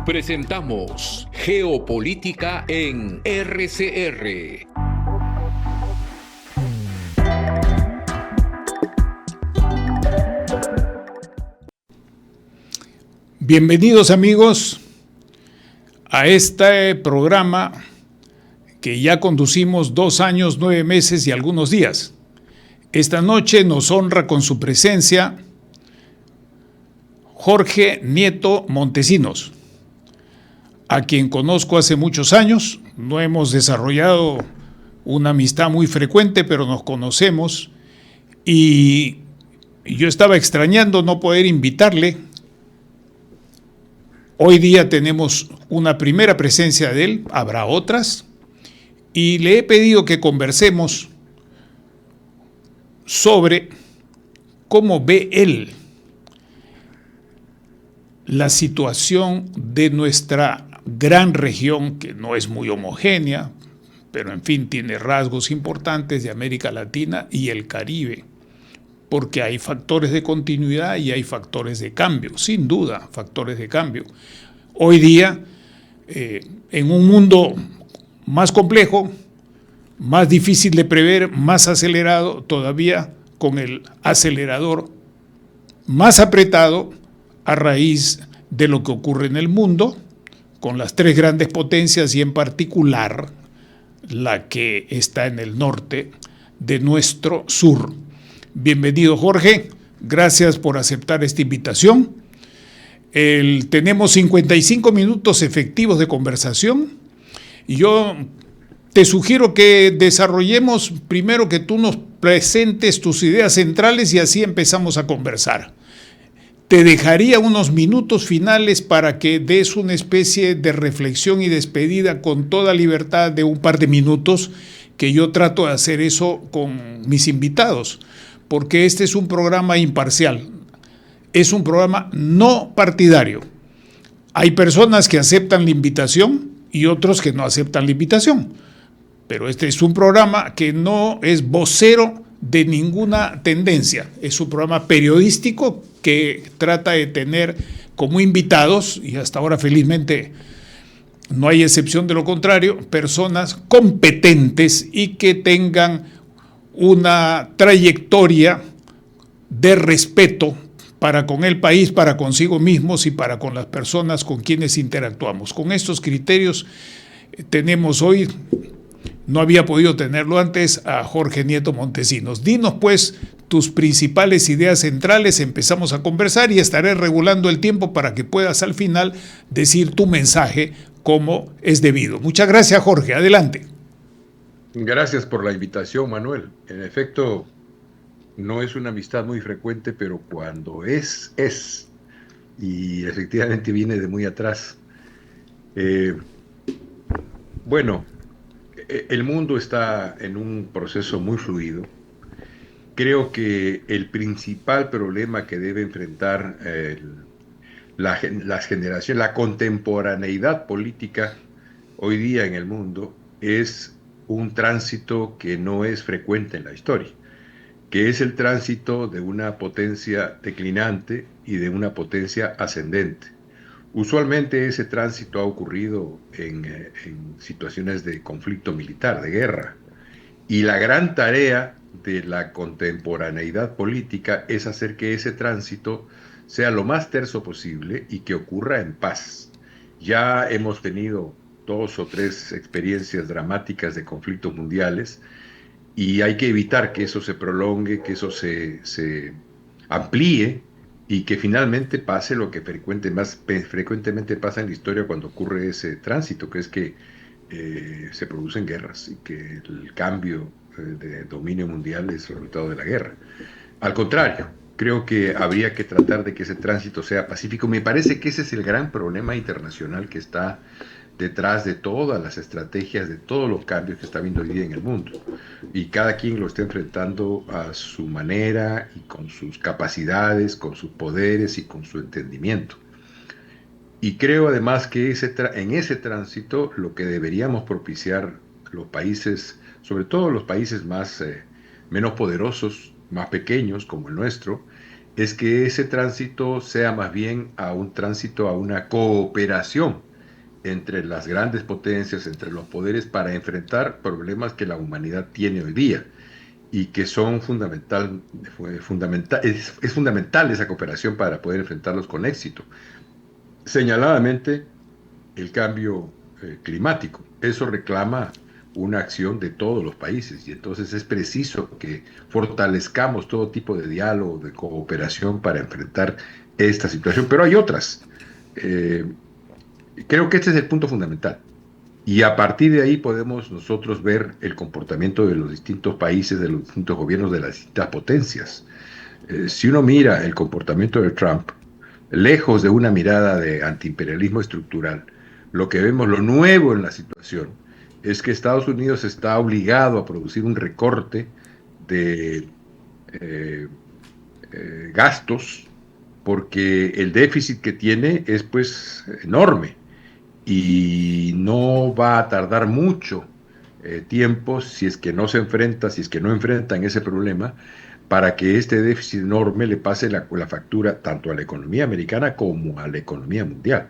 Presentamos Geopolítica en RCR. Bienvenidos amigos a este programa que ya conducimos 2 años, 9 meses y algunos días. Esta noche nos honra con su presencia Jorge Nieto Montesinos, a quien conozco hace muchos años. No hemos desarrollado una amistad muy frecuente, pero nos conocemos y yo estaba extrañando no poder invitarle. Hoy día tenemos una primera presencia de él, habrá otras, y le he pedido que conversemos sobre cómo ve él la situación de nuestra gran región, que no es muy homogénea, pero en fin tiene rasgos importantes de América Latina y el Caribe, porque hay factores de continuidad y hay factores de cambio, sin duda, factores de cambio. Hoy día, en un mundo más complejo, más difícil de prever, más acelerado, todavía con el acelerador más apretado a raíz de lo que ocurre en el mundo, con las 3 grandes potencias y en particular la que está en el norte de nuestro sur. Bienvenido Jorge, gracias por aceptar esta invitación. Tenemos 55 minutos efectivos de conversación y yo te sugiero que desarrollemos primero, que tú nos presentes tus ideas centrales y así empezamos a conversar. Te dejaría unos minutos finales para que des una especie de reflexión y despedida con toda libertad de un par de minutos, que yo trato de hacer eso con mis invitados, porque este es un programa imparcial, es un programa no partidario. Hay personas que aceptan la invitación y otros que no aceptan la invitación, pero este es un programa que no es vocero de ninguna tendencia, es un programa periodístico que trata de tener como invitados, y hasta ahora felizmente no hay excepción de lo contrario, personas competentes y que tengan una trayectoria de respeto para con el país, para consigo mismos y para con las personas con quienes interactuamos. Con estos criterios tenemos hoy, no había podido tenerlo antes, a Jorge Nieto Montesinos. Dinos pues tus principales ideas centrales, empezamos a conversar y estaré regulando el tiempo para que puedas al final decir tu mensaje como es debido. Muchas gracias Jorge, adelante. Gracias por la invitación, Manuel. En efecto, no es una amistad muy frecuente, pero cuando es. Y efectivamente viene de muy atrás. Bueno, el mundo está en un proceso muy fluido. Creo que el principal problema que debe enfrentar las generaciones, la contemporaneidad política hoy día en el mundo es un tránsito que no es frecuente en la historia, que es el tránsito de una potencia declinante y de una potencia ascendente. Usualmente ese tránsito ha ocurrido en situaciones de conflicto militar, de guerra, y la gran tarea de la contemporaneidad política es hacer que ese tránsito sea lo más terso posible y que ocurra en paz. Ya hemos tenido 2 o 3 experiencias dramáticas de conflictos mundiales y hay que evitar que eso se prolongue, que eso se amplíe y que finalmente pase lo que frecuentemente pasa en la historia cuando ocurre ese tránsito, que es que se producen guerras y que el cambio de dominio mundial es resultado de la guerra. Al contrario, creo que habría que tratar de que ese tránsito sea pacífico. Me parece que ese es el gran problema internacional que está detrás de todas las estrategias, de todos los cambios que está habiendo hoy día en el mundo. Y cada quien lo está enfrentando a su manera y con sus capacidades, con sus poderes y con su entendimiento. Y creo además que en ese tránsito lo que deberíamos propiciar los países, sobre todo los países menos poderosos, más pequeños como el nuestro, es que ese tránsito sea más bien a un tránsito, a una cooperación entre las grandes potencias, entre los poderes, para enfrentar problemas que la humanidad tiene hoy día y que son es fundamental esa cooperación para poder enfrentarlos con éxito. Señaladamente, el cambio climático. Eso reclama una acción de todos los países y entonces es preciso que fortalezcamos todo tipo de diálogo, de cooperación para enfrentar esta situación. Pero hay otras. Eh, Creo que este es el punto fundamental. Y a partir de ahí podemos nosotros ver el comportamiento de los distintos países, de los distintos gobiernos de las distintas potencias. Si uno mira el comportamiento de Trump, lejos de una mirada de antiimperialismo estructural, lo que vemos, lo nuevo en la situación, es que Estados Unidos está obligado a producir un recorte de eh, gastos porque el déficit que tiene es pues enorme y no va a tardar mucho tiempo si es que no se enfrenta, si es que no enfrentan ese problema, para que este déficit enorme le pase la factura tanto a la economía americana como a la economía mundial.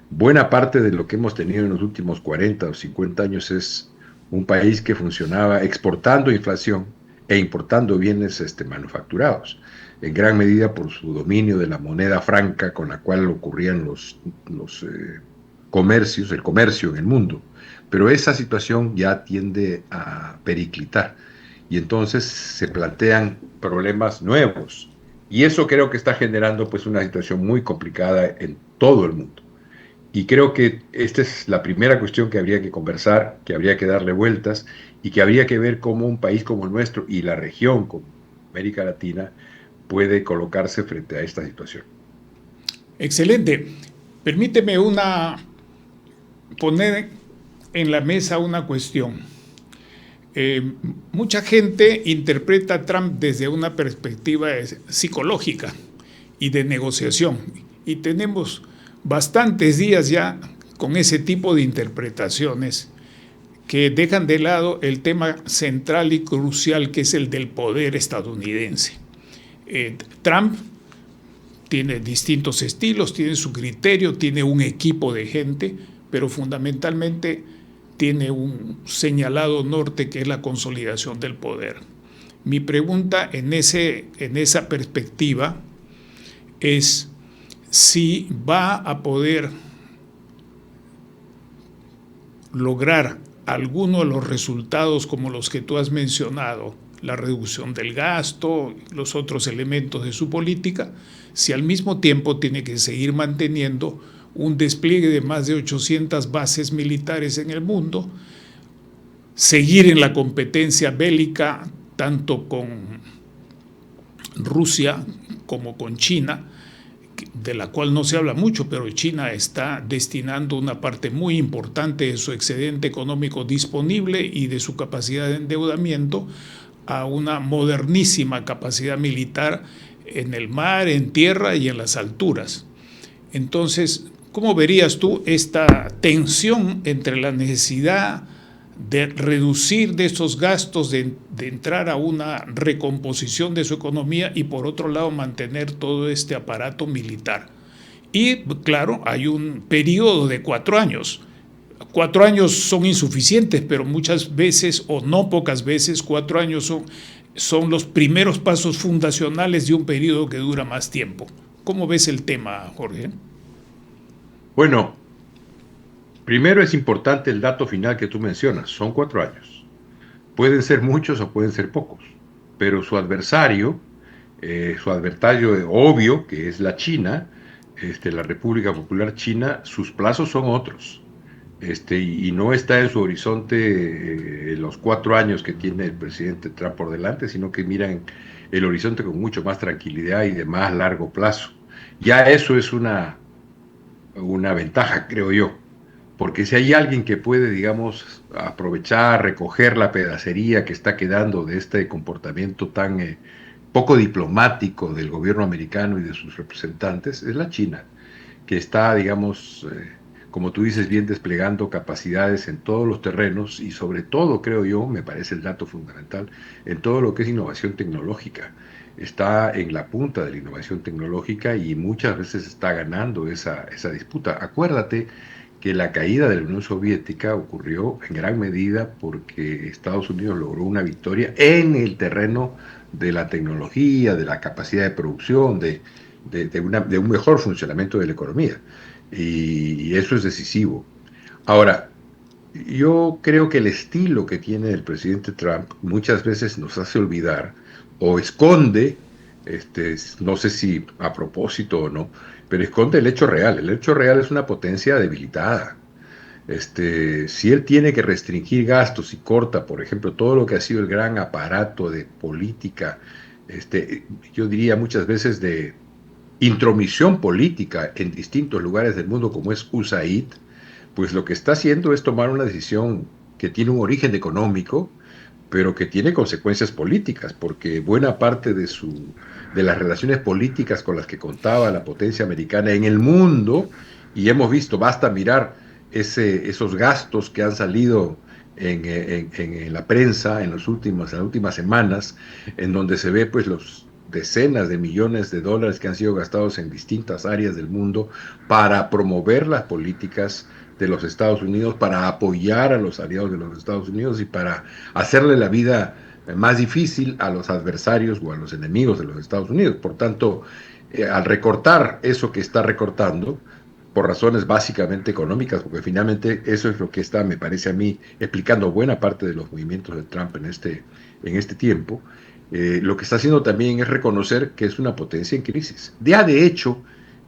Buena parte de lo que hemos tenido en los últimos 40 o 50 años es un país que funcionaba exportando inflación e importando bienes manufacturados, en gran medida por su dominio de la moneda franca con la cual ocurrían los comercios, el comercio en el mundo. Pero esa situación ya tiende a periclitar y entonces se plantean problemas nuevos. Y eso creo que está generando pues una situación muy complicada en todo el mundo. Y creo que esta es la primera cuestión que habría que conversar, que habría que darle vueltas y que habría que ver cómo un país como el nuestro y la región como América Latina puede colocarse frente a esta situación. Excelente. Permíteme poner en la mesa una cuestión. Mucha gente interpreta a Trump desde una perspectiva psicológica y de negociación. Y tenemos bastantes días ya con ese tipo de interpretaciones que dejan de lado el tema central y crucial que es el del poder estadounidense. Trump tiene distintos estilos, tiene su criterio, tiene un equipo de gente, pero fundamentalmente tiene un señalado norte que es la consolidación del poder. Mi pregunta en esa perspectiva es si va a poder lograr alguno de los resultados como los que tú has mencionado, la reducción del gasto, los otros elementos de su política, si al mismo tiempo tiene que seguir manteniendo un despliegue de más de 800 bases militares en el mundo, seguir en la competencia bélica tanto con Rusia como con China, de la cual no se habla mucho, pero China está destinando una parte muy importante de su excedente económico disponible y de su capacidad de endeudamiento a una modernísima capacidad militar en el mar, en tierra y en las alturas. Entonces, ¿cómo verías tú esta tensión entre la necesidad de reducir de esos gastos, de entrar a una recomposición de su economía y por otro lado mantener todo este aparato militar? Y claro, hay un periodo de 4 años. 4 años son insuficientes, pero muchas veces, o no pocas veces, 4 años son los primeros pasos fundacionales de un periodo que dura más tiempo. ¿Cómo ves el tema, Jorge? Bueno, primero es importante el dato final que tú mencionas, son 4 años. Pueden ser muchos o pueden ser pocos, pero su adversario obvio, que es la China, la República Popular China, sus plazos son otros. Y no está en su horizonte los 4 años que tiene el presidente Trump por delante, sino que miran el horizonte con mucho más tranquilidad y de más largo plazo. Ya eso es una ventaja, creo yo, porque si hay alguien que puede, digamos, aprovechar, recoger la pedacería que está quedando de este comportamiento tan poco diplomático del gobierno americano y de sus representantes, es la China, que está, digamos, como tú dices bien, desplegando capacidades en todos los terrenos y sobre todo, creo yo, me parece el dato fundamental, en todo lo que es innovación tecnológica. está en la punta de la innovación tecnológica y muchas veces está ganando esa disputa. Acuérdate que la caída de la Unión Soviética ocurrió en gran medida porque Estados Unidos logró una victoria en el terreno de la tecnología, de la capacidad de producción, de un mejor funcionamiento de la economía. Y eso es decisivo. Ahora, yo creo que el estilo que tiene el presidente Trump muchas veces nos hace olvidar o esconde, no sé si a propósito o no, pero esconde el hecho real. El hecho real es una potencia debilitada. Si él tiene que restringir gastos y corta, por ejemplo, todo lo que ha sido el gran aparato de política, yo diría muchas veces de intromisión política en distintos lugares del mundo, como es USAID, pues lo que está haciendo es tomar una decisión que tiene un origen económico, pero que tiene consecuencias políticas, porque buena parte de las relaciones políticas con las que contaba la potencia americana en el mundo, y hemos visto, basta mirar esos gastos que han salido en la prensa en las últimas semanas, en donde se ve pues los decenas de millones de dólares que han sido gastados en distintas áreas del mundo para promover las políticas de los Estados Unidos, para apoyar a los aliados de los Estados Unidos y para hacerle la vida más difícil a los adversarios o a los enemigos de los Estados Unidos. Por tanto, al recortar eso que está recortando, por razones básicamente económicas, porque finalmente eso es lo que está, me parece a mí, explicando buena parte de los movimientos de Trump en este tiempo, lo que está haciendo también es reconocer que es una potencia en crisis. Ya de hecho,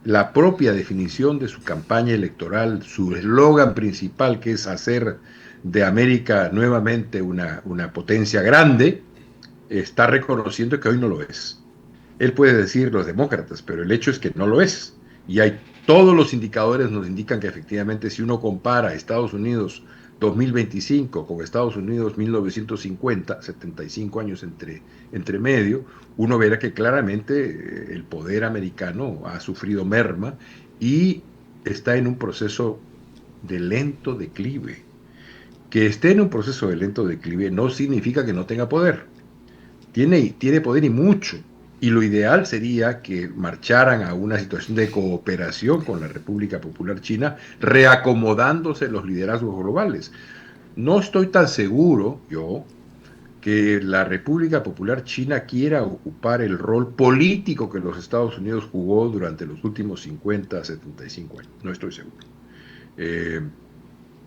la propia definición de su campaña electoral, su eslogan principal, que es hacer de América nuevamente una potencia grande, está reconociendo que hoy no lo es. Él puede decir los demócratas, pero el hecho es que no lo es. Y todos los indicadores nos indican que efectivamente si uno compara Estados Unidos 2025 con Estados Unidos 1950, 75 años entre medio, uno verá que claramente el poder americano ha sufrido merma y está en un proceso de lento declive. Que esté en un proceso de lento declive no significa que no tenga poder. Tiene poder y mucho. Y lo ideal sería que marcharan a una situación de cooperación con la República Popular China, reacomodándose los liderazgos globales. No estoy tan seguro, yo, que la República Popular China quiera ocupar el rol político que los Estados Unidos jugó durante los últimos 50, 75 años. No estoy seguro.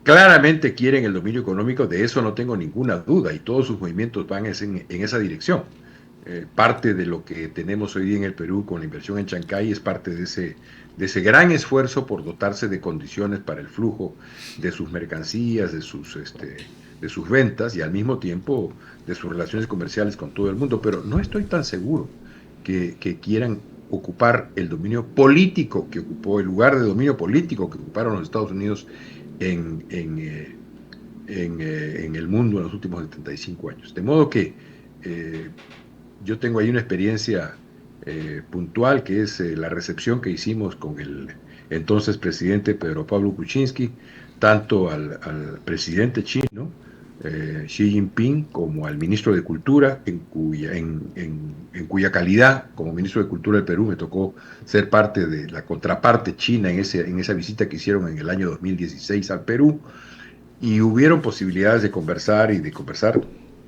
Claramente quieren el dominio económico, de eso no tengo ninguna duda, y todos sus movimientos van en esa dirección. Parte de lo que tenemos hoy día en el Perú con la inversión en Chancay es parte de ese gran esfuerzo por dotarse de condiciones para el flujo de sus mercancías, de sus ventas y al mismo tiempo de sus relaciones comerciales con todo el mundo. Pero no estoy tan seguro que quieran ocupar el dominio político que ocupó, el lugar de dominio político que ocuparon los Estados Unidos en el mundo en los últimos 75 años. De modo que yo tengo ahí una experiencia puntual, que es la recepción que hicimos con el entonces presidente Pedro Pablo Kuczynski, tanto al presidente chino, Xi Jinping, como al ministro de Cultura, en cuya calidad como ministro de Cultura del Perú me tocó ser parte de la contraparte china en esa visita que hicieron en el año 2016 al Perú, y hubieron posibilidades de conversar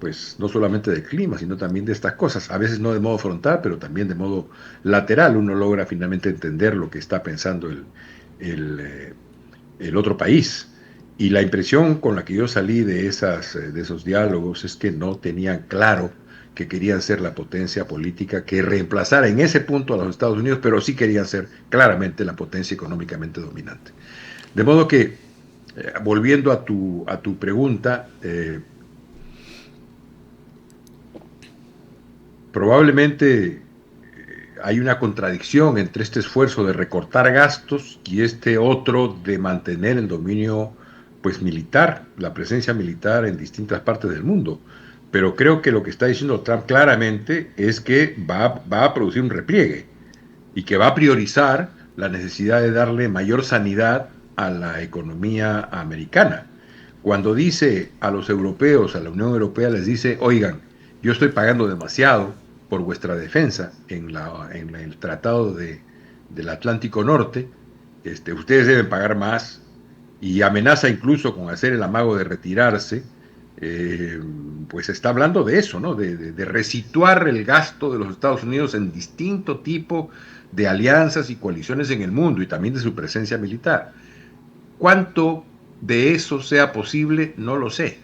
pues no solamente del clima, sino también de estas cosas, a veces no de modo frontal, pero también de modo lateral. Uno logra finalmente entender lo que está pensando el otro país. Y la impresión con la que yo salí de esos diálogos es que no tenían claro que querían ser la potencia política que reemplazara en ese punto a los Estados Unidos, pero sí querían ser claramente la potencia económicamente dominante. De modo que, volviendo a tu pregunta, probablemente hay una contradicción entre este esfuerzo de recortar gastos y este otro de mantener el dominio pues militar, la presencia militar en distintas partes del mundo. Pero creo que lo que está diciendo Trump claramente es que va a producir un repliegue y que va a priorizar la necesidad de darle mayor sanidad a la economía americana. Cuando dice a los europeos, a la Unión Europea, les dice, oigan, yo estoy pagando demasiado por vuestra defensa en el Tratado del Atlántico Norte, ustedes deben pagar más, y amenaza incluso con hacer el amago de retirarse. Pues está hablando de eso, ¿no? De resituar el gasto de los Estados Unidos en distinto tipo de alianzas y coaliciones en el mundo, y también de su presencia militar. ¿Cuánto de eso sea posible? No lo sé,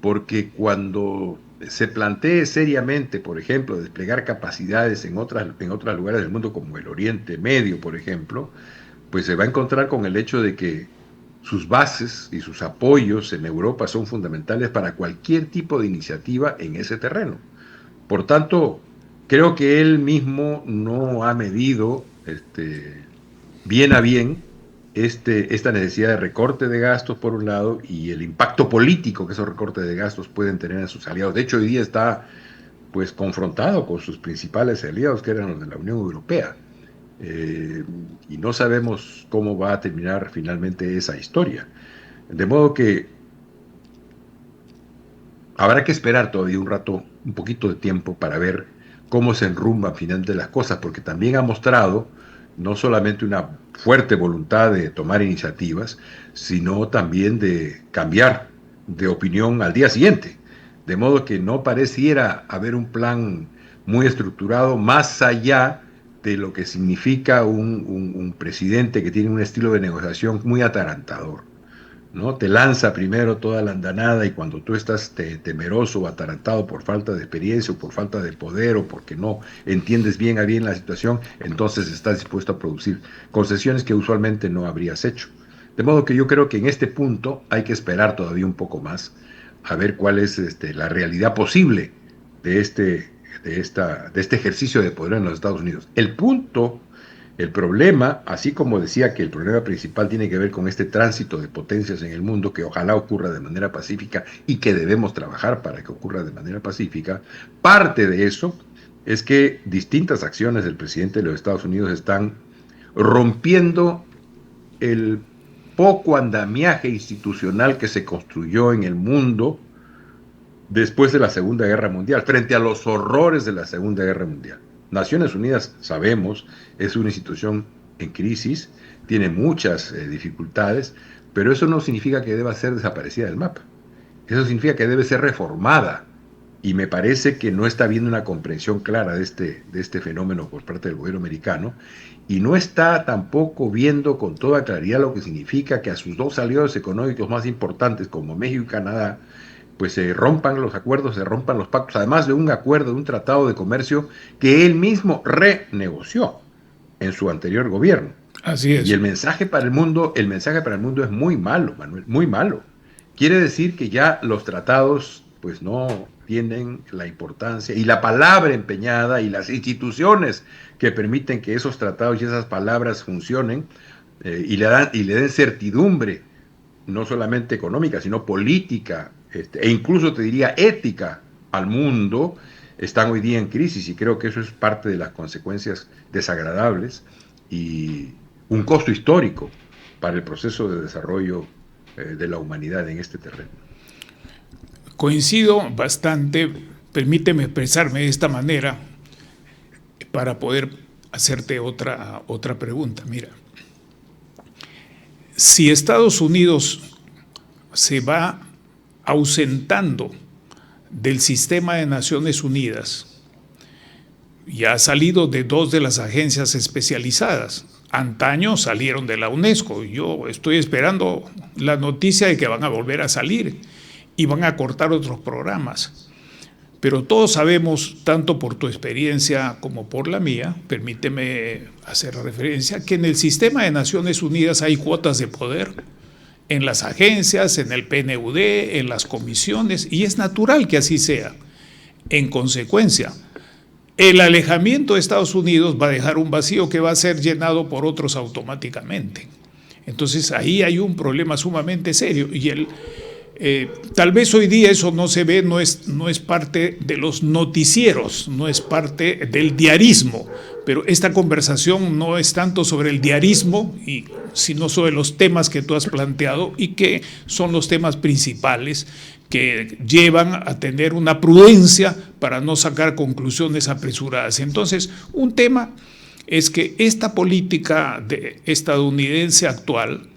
porque cuando se plantee seriamente, por ejemplo, desplegar capacidades en otros lugares del mundo, como el Oriente Medio, por ejemplo, pues se va a encontrar con el hecho de que sus bases y sus apoyos en Europa son fundamentales para cualquier tipo de iniciativa en ese terreno. Por tanto, creo que él mismo no ha medido bien a bien esta necesidad de recorte de gastos, por un lado, y el impacto político que esos recortes de gastos pueden tener en sus aliados. De hecho, hoy día está pues confrontado con sus principales aliados, que eran los de la Unión Europea. Y no sabemos cómo va a terminar finalmente esa historia. De modo que habrá que esperar todavía un rato, un poquito de tiempo, para ver cómo se enrumban finalmente las cosas, porque también ha mostrado no solamente una fuerte voluntad de tomar iniciativas, sino también de cambiar de opinión al día siguiente. De modo que no pareciera haber un plan muy estructurado más allá de lo que significa un presidente que tiene un estilo de negociación muy atarantador, ¿no? Te lanza primero toda la andanada, y cuando tú estás temeroso o atarantado por falta de experiencia o por falta de poder o porque no entiendes bien a bien la situación, entonces estás dispuesto a producir concesiones que usualmente no habrías hecho. De modo que yo creo que en este punto hay que esperar todavía un poco más a ver cuál es la realidad posible de este ejercicio de poder en los Estados Unidos. El problema, así como decía que el problema principal tiene que ver con este tránsito de potencias en el mundo, que ojalá ocurra de manera pacífica y que debemos trabajar para que ocurra de manera pacífica, parte de eso es que distintas acciones del presidente de los Estados Unidos están rompiendo el poco andamiaje institucional que se construyó en el mundo después de la Segunda Guerra Mundial, frente a los horrores de la Segunda Guerra Mundial. Naciones Unidas, sabemos, es una institución en crisis, tiene muchas dificultades, pero eso no significa que deba ser desaparecida del mapa. Eso significa que debe ser reformada, y me parece que no está habiendo una comprensión clara de este fenómeno por parte del gobierno americano, y no está tampoco viendo con toda claridad lo que significa que a sus dos aliados económicos más importantes, como México y Canadá, pues se rompan los acuerdos, se rompan los pactos, además de un acuerdo, de un tratado de comercio que él mismo renegoció en su anterior gobierno. Así es. Y el mensaje para el mundo es muy malo, Manuel, muy malo. Quiere decir que ya los tratados pues no tienen la importancia y la palabra empeñada y las instituciones que permiten que esos tratados y esas palabras funcionen y le den certidumbre, no solamente económica, sino política, e incluso te diría ética al mundo, están hoy día en crisis, y creo que eso es parte de las consecuencias desagradables y un costo histórico para el proceso de desarrollo de la humanidad en este terreno. Coincido bastante, permíteme expresarme de esta manera para poder hacerte otra pregunta. Mira, si Estados Unidos se va ausentando del sistema de Naciones Unidas, ya ha salido de dos de las agencias especializadas, antaño salieron de la UNESCO, yo estoy esperando la noticia de que van a volver a salir y van a cortar otros programas. Pero todos sabemos, tanto por tu experiencia como por la mía, permíteme hacer referencia, que en el sistema de Naciones Unidas hay cuotas de poder, en las agencias, en el PNUD, en las comisiones, y es natural que así sea. En consecuencia, el alejamiento de Estados Unidos va a dejar un vacío que va a ser llenado por otros automáticamente. Entonces ahí hay un problema sumamente serio, y tal vez hoy día eso no se ve, no es parte de los noticieros, no es parte del diarismo, pero esta conversación no es tanto sobre el diarismo, sino sobre los temas que tú has planteado y que son los temas principales que llevan a tener una prudencia para no sacar conclusiones apresuradas. Entonces, un tema es que esta política estadounidense actual,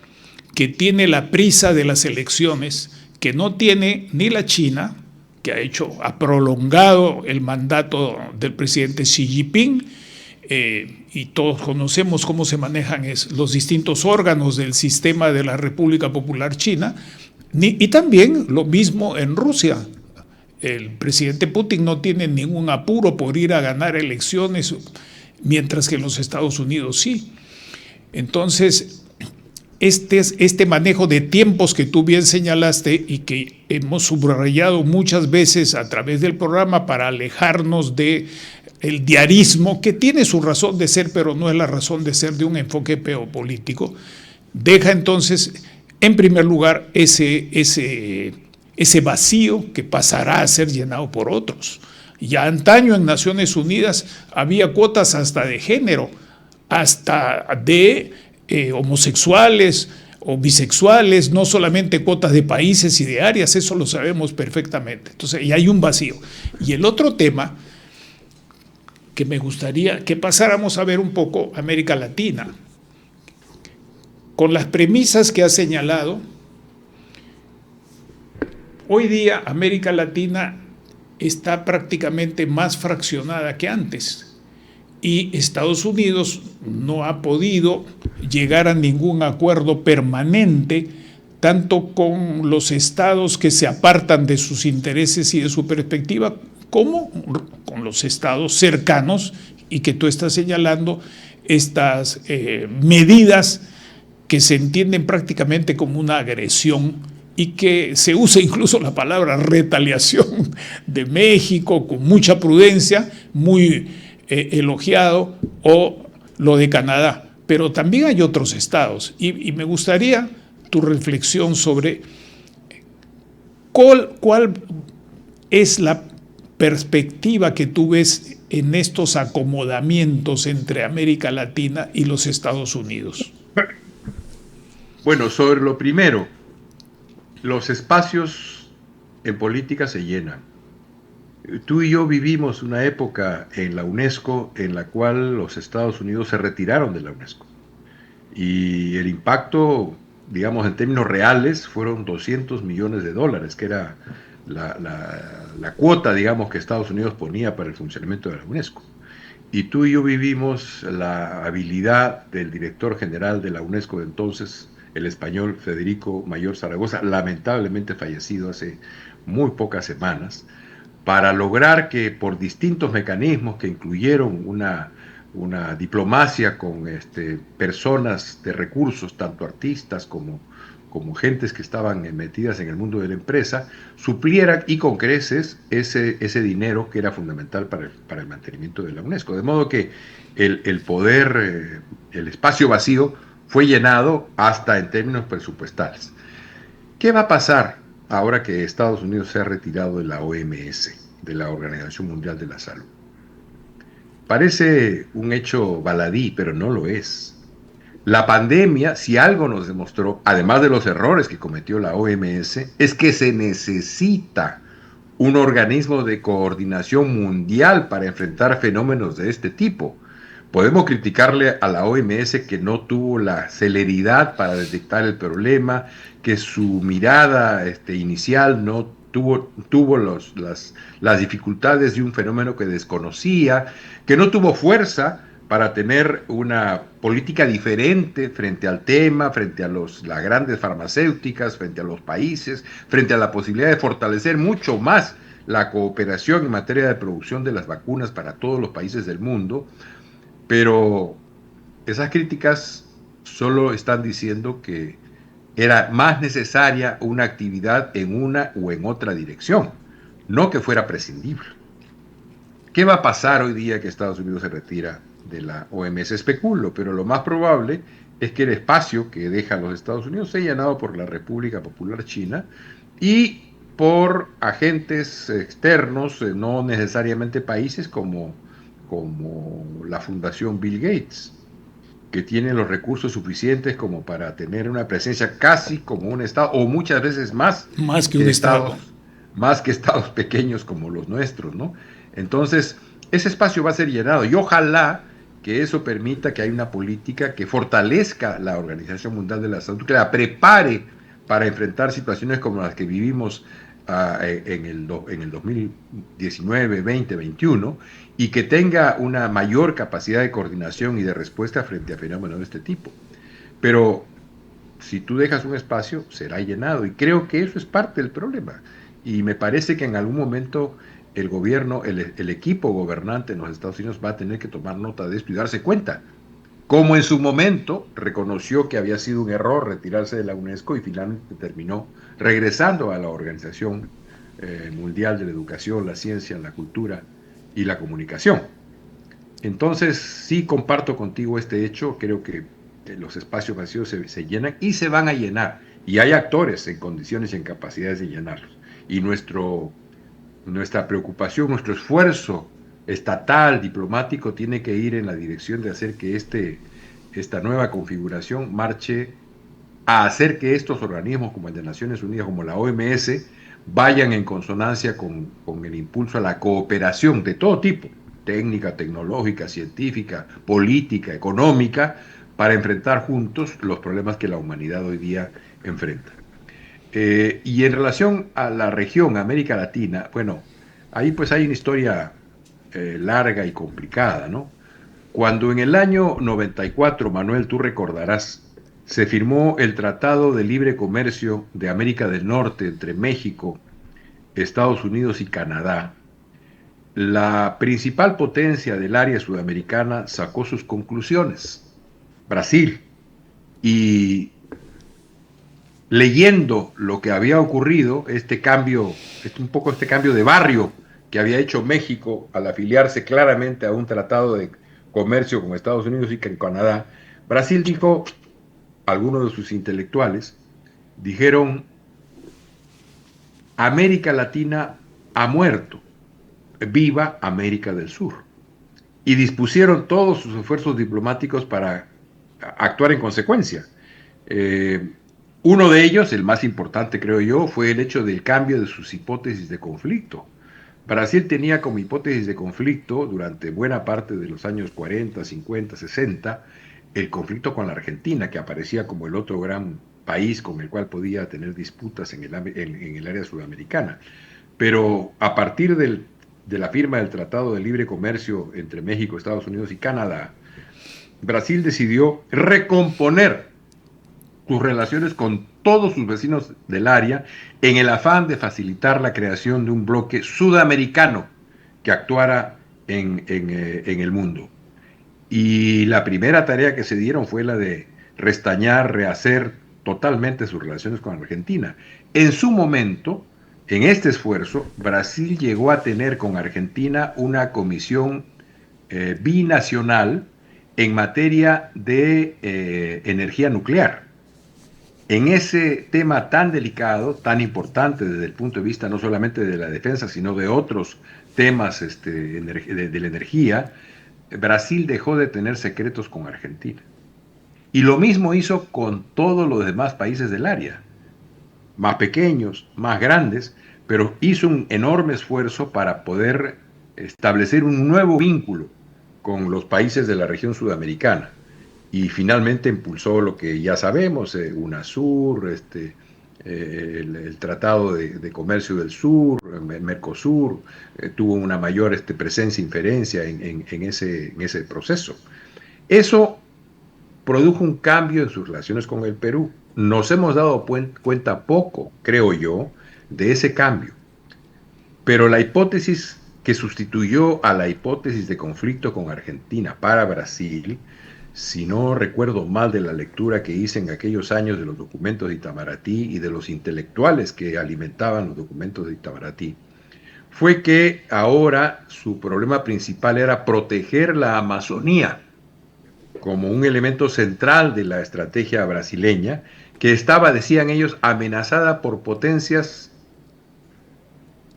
que tiene la prisa de las elecciones, que no tiene ni la China, que ha prolongado el mandato del presidente Xi Jinping, y todos conocemos cómo se manejan los distintos órganos del sistema de la República Popular China, y también lo mismo en Rusia. El presidente Putin no tiene ningún apuro por ir a ganar elecciones, mientras que en los Estados Unidos sí. Entonces, este manejo de tiempos que tú bien señalaste y que hemos subrayado muchas veces a través del programa para alejarnos del diarismo, que tiene su razón de ser, pero no es la razón de ser de un enfoque geopolítico, deja entonces, en primer lugar, ese vacío que pasará a ser llenado por otros. Ya antaño en Naciones Unidas había cuotas hasta de género, hasta de homosexuales o bisexuales, no solamente cuotas de países y de áreas, eso lo sabemos perfectamente. Entonces, y hay un vacío. Y el otro tema que me gustaría que pasáramos a ver un poco América Latina, con las premisas que ha señalado. Hoy día América Latina está prácticamente más fraccionada que antes. Y Estados Unidos no ha podido llegar a ningún acuerdo permanente, tanto con los estados que se apartan de sus intereses y de su perspectiva, como con los estados cercanos, y que tú estás señalando estas medidas que se entienden prácticamente como una agresión y que se usa incluso la palabra retaliación de México con mucha prudencia, muy elogiado, o lo de Canadá. Pero también hay otros estados y me gustaría tu reflexión sobre cuál es la perspectiva que tú ves en estos acomodamientos entre América Latina y los Estados Unidos. Bueno, sobre lo primero, los espacios en política se llenan. Tú y yo vivimos una época en la UNESCO en la cual los Estados Unidos se retiraron de la UNESCO. Y el impacto, digamos, en términos reales, fueron $200 millones, que era la cuota, digamos, que Estados Unidos ponía para el funcionamiento de la UNESCO. Y tú y yo vivimos la habilidad del director general de la UNESCO de entonces, el español Federico Mayor Zaragoza, lamentablemente fallecido hace muy pocas semanas, para lograr que por distintos mecanismos que incluyeron una diplomacia con personas de recursos, tanto artistas como gentes que estaban metidas en el mundo de la empresa, suplieran y con creces ese dinero que era fundamental para el mantenimiento de la UNESCO. De modo que el poder, el espacio vacío fue llenado hasta en términos presupuestales. ¿Qué va a pasar ahora que Estados Unidos se ha retirado de la OMS, de la Organización Mundial de la Salud? Parece un hecho baladí, pero no lo es. La pandemia, si algo nos demostró, además de los errores que cometió la OMS, es que se necesita un organismo de coordinación mundial para enfrentar fenómenos de este tipo. Podemos criticarle a la OMS que no tuvo la celeridad para detectar el problema, que su mirada inicial no tuvo las dificultades de un fenómeno que desconocía, que no tuvo fuerza para tener una política diferente frente al tema, frente a las grandes farmacéuticas, frente a los países, frente a la posibilidad de fortalecer mucho más la cooperación en materia de producción de las vacunas para todos los países del mundo. Pero esas críticas solo están diciendo que era más necesaria una actividad en una o en otra dirección, no que fuera prescindible. ¿Qué va a pasar hoy día que Estados Unidos se retira de la OMS? Especulo, pero lo más probable es que el espacio que deja los Estados Unidos sea llenado por la República Popular China y por agentes externos, no necesariamente países como como la Fundación Bill Gates, que tiene los recursos suficientes como para tener una presencia casi como un Estado, o muchas veces Más que un Estado. más que estados pequeños como los nuestros, ¿no? Entonces, ese espacio va a ser llenado y ojalá que eso permita que haya una política que fortalezca la Organización Mundial de la Salud, que la prepare para enfrentar situaciones como las que vivimos en el 2019, 20, 21, y que tenga una mayor capacidad de coordinación y de respuesta frente a fenómenos de este tipo. Pero si tú dejas un espacio, será llenado, y creo que eso es parte del problema. Y me parece que en algún momento el gobierno, el equipo gobernante en los Estados Unidos va a tener que tomar nota de esto y darse cuenta. Como en su momento reconoció que había sido un error retirarse de la UNESCO y finalmente terminó regresando a la Organización Mundial de la Educación, la Ciencia, la Cultura y la Comunicación. Entonces, sí comparto contigo este hecho, creo que los espacios vacíos se llenan y se van a llenar, y hay actores en condiciones y en capacidades de llenarlos. Y nuestra preocupación, nuestro esfuerzo estatal, diplomático, tiene que ir en la dirección de hacer que esta nueva configuración marche a hacer que estos organismos como el de Naciones Unidas, como la OMS, vayan en consonancia con el impulso a la cooperación de todo tipo, técnica, tecnológica, científica, política, económica, para enfrentar juntos los problemas que la humanidad hoy día enfrenta. Y en relación a la región, América Latina, bueno, ahí pues hay una historia larga y complicada, ¿no? Cuando en el año 94, Manuel, tú recordarás, se firmó el Tratado de Libre Comercio de América del Norte entre México, Estados Unidos y Canadá, la principal potencia del área sudamericana sacó sus conclusiones, Brasil, y leyendo lo que había ocurrido, este cambio de barrio que había hecho México al afiliarse claramente a un tratado de comercio con Estados Unidos y con Canadá, Brasil dijo, algunos de sus intelectuales dijeron, América Latina ha muerto, viva América del Sur. Y dispusieron todos sus esfuerzos diplomáticos para actuar en consecuencia. Uno de ellos, el más importante creo yo, fue el hecho del cambio de sus hipótesis de conflicto. Brasil tenía como hipótesis de conflicto durante buena parte de los años 40, 50, 60, el conflicto con la Argentina, que aparecía como el otro gran país con el cual podía tener disputas en el área sudamericana. Pero a partir de la firma del Tratado de Libre Comercio entre México, Estados Unidos y Canadá, Brasil decidió recomponer sus relaciones con todos sus vecinos del área en el afán de facilitar la creación de un bloque sudamericano que actuara en el mundo. Y la primera tarea que se dieron fue la de restañar, rehacer totalmente sus relaciones con Argentina. En su momento, en este esfuerzo, Brasil llegó a tener con Argentina una comisión binacional en materia de energía nuclear. En ese tema tan delicado, tan importante desde el punto de vista no solamente de la defensa, sino de otros temas de la energía, Brasil dejó de tener secretos con Argentina. Y lo mismo hizo con todos los demás países del área, más pequeños, más grandes, pero hizo un enorme esfuerzo para poder establecer un nuevo vínculo con los países de la región sudamericana. Y finalmente impulsó lo que ya sabemos, UNASUR, el Tratado de Comercio del Sur, Mercosur, tuvo una mayor presencia e inferencia en ese proceso. Eso produjo un cambio en sus relaciones con el Perú. Nos hemos dado cuenta poco, creo yo, de ese cambio. Pero la hipótesis que sustituyó a la hipótesis de conflicto con Argentina para Brasil, si no recuerdo mal de la lectura que hice en aquellos años de los documentos de Itamaraty y de los intelectuales que alimentaban los documentos de Itamaraty, fue que ahora su problema principal era proteger la Amazonía como un elemento central de la estrategia brasileña, que estaba, decían ellos, amenazada por potencias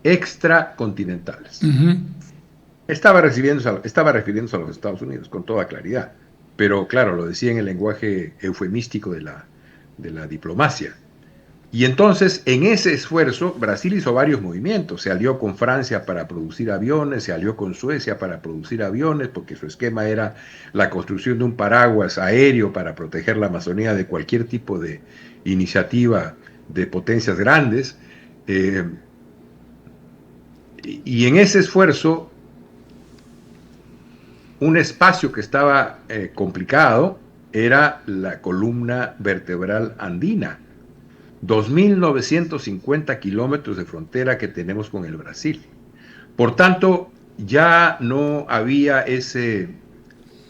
extracontinentales. Estaba refiriéndose a los Estados Unidos, con toda claridad. Pero claro, lo decía en el lenguaje eufemístico de la diplomacia. Y entonces, en ese esfuerzo, Brasil hizo varios movimientos. Se alió con Francia para producir aviones, se alió con Suecia para producir aviones, porque su esquema era la construcción de un paraguas aéreo para proteger la Amazonía de cualquier tipo de iniciativa de potencias grandes. Eh, y en ese esfuerzo, un espacio que estaba complicado era la columna vertebral andina. 2.950 kilómetros de frontera que tenemos con el Brasil. Por tanto, ya no había ese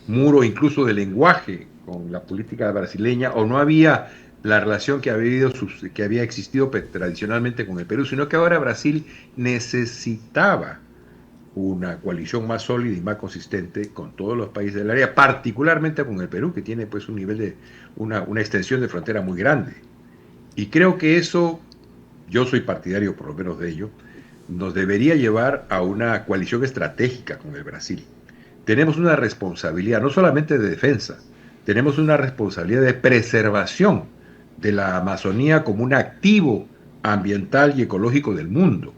muro incluso de lenguaje con la política brasileña, o no había la relación que había existido tradicionalmente con el Perú, sino que ahora Brasil necesitaba una coalición más sólida y más consistente con todos los países del área, particularmente con el Perú, que tiene pues un nivel de una extensión de frontera muy grande. Y creo que eso, yo soy partidario por lo menos de ello, nos debería llevar a una coalición estratégica con el Brasil. Tenemos una responsabilidad, no solamente de defensa, tenemos una responsabilidad de preservación de la Amazonía como un activo ambiental y ecológico del mundo,